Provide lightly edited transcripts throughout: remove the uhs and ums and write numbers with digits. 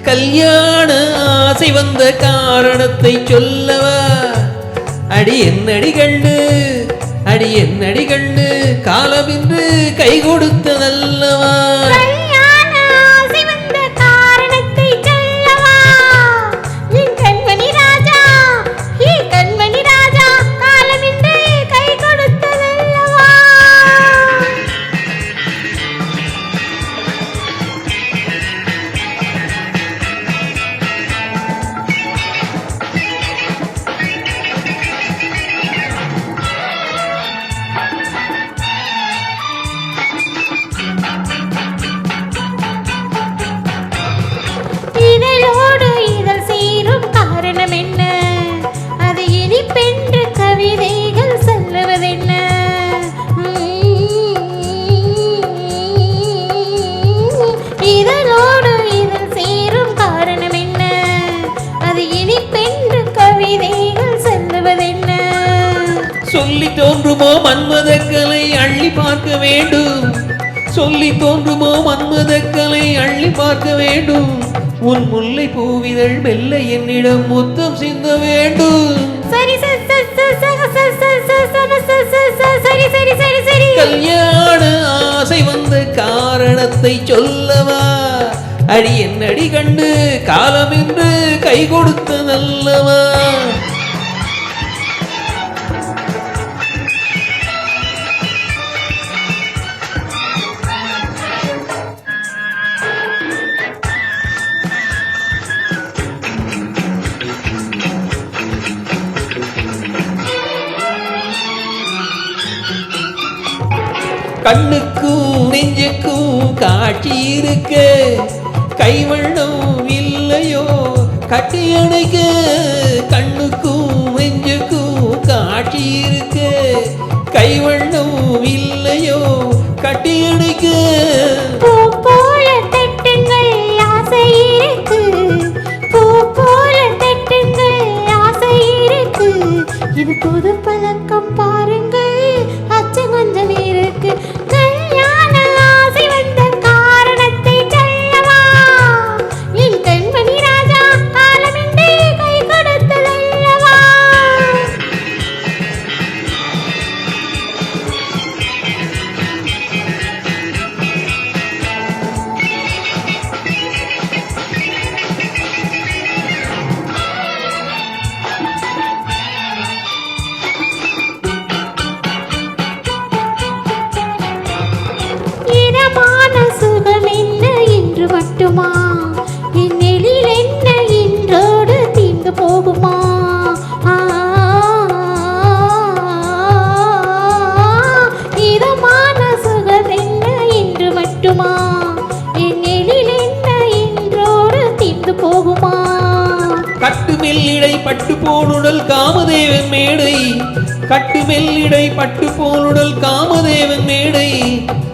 கல்யாண ஆசை வந்த காரணத்தை சொல்லவா? அடி என்னடி கண்டு, அடி என்னடி கண்டு, காலமின்று கை கொடுத்ததல்லவா? சொல்லி தோன்றுமோ மன்மதக்கலை அள்ளி பார்க்க வேண்டும், சொல்லி தோன்றுமோ மன்மதக்கலை அள்ளி பார்க்க வேண்டும். உன் முல்லை பூவிதழ் மெல்ல என்னிடம் முத்தம் சிந்த வேண்டும். கல்யாண ஆசை வந்த காரணத்தை சொல்லவா? அடி என்னடி கண்டு, காலமின்று கை கொடுத்ததல்லவா? கண்ணுக்கும் நெஞ்சுக்கும் காட்சி இருக்க, கைவண்ணம் இல்லையோ கட்டி அணைக்க. கண்ணுக்கும் நெஞ்சுக்கும் காட்சி இருக்க, கைவண்ணம் இல்லையோ கட்டி அணைக்க. இது புது பழக்கம் பாருங்கள், அச்சம் கொஞ்சம் இருக்கு. கல்யாண ஆசை வந்த காரணத்தை சொல்லவா? என் கண்மணி ராஜா காலமின்றி கை கொடுத்ததல்லவா? மட்டுமா என் எழில் என்ன இன்றோடு தீர்ந்து போகுமா? இதமான சுகம் என்ன இன்று மட்டுமா? என் எழில் என்ன இன்றோடு தீர்ந்து போகுமா? கட்டு மெல்லிடை பட்டு போனுடல் காமதேவன் மேடை, கட்டு மெல்லிடை பட்டு போனுடல் காமதேவன் மேடை.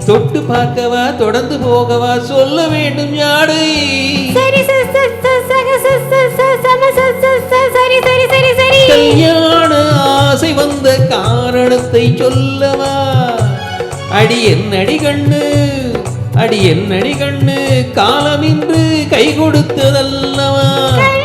தொட்டு பார்க்கவா தொடர்ந்து போகவா சொல்ல வேண்டும் யாடை? கல்யாண ஆசை வந்த காரணத்தை சொல்லவா? அடி என்னடி கண்ணு, அடி என்னடி கண்ணு, காலமின்று கை கொடுத்ததல்லவா? சரி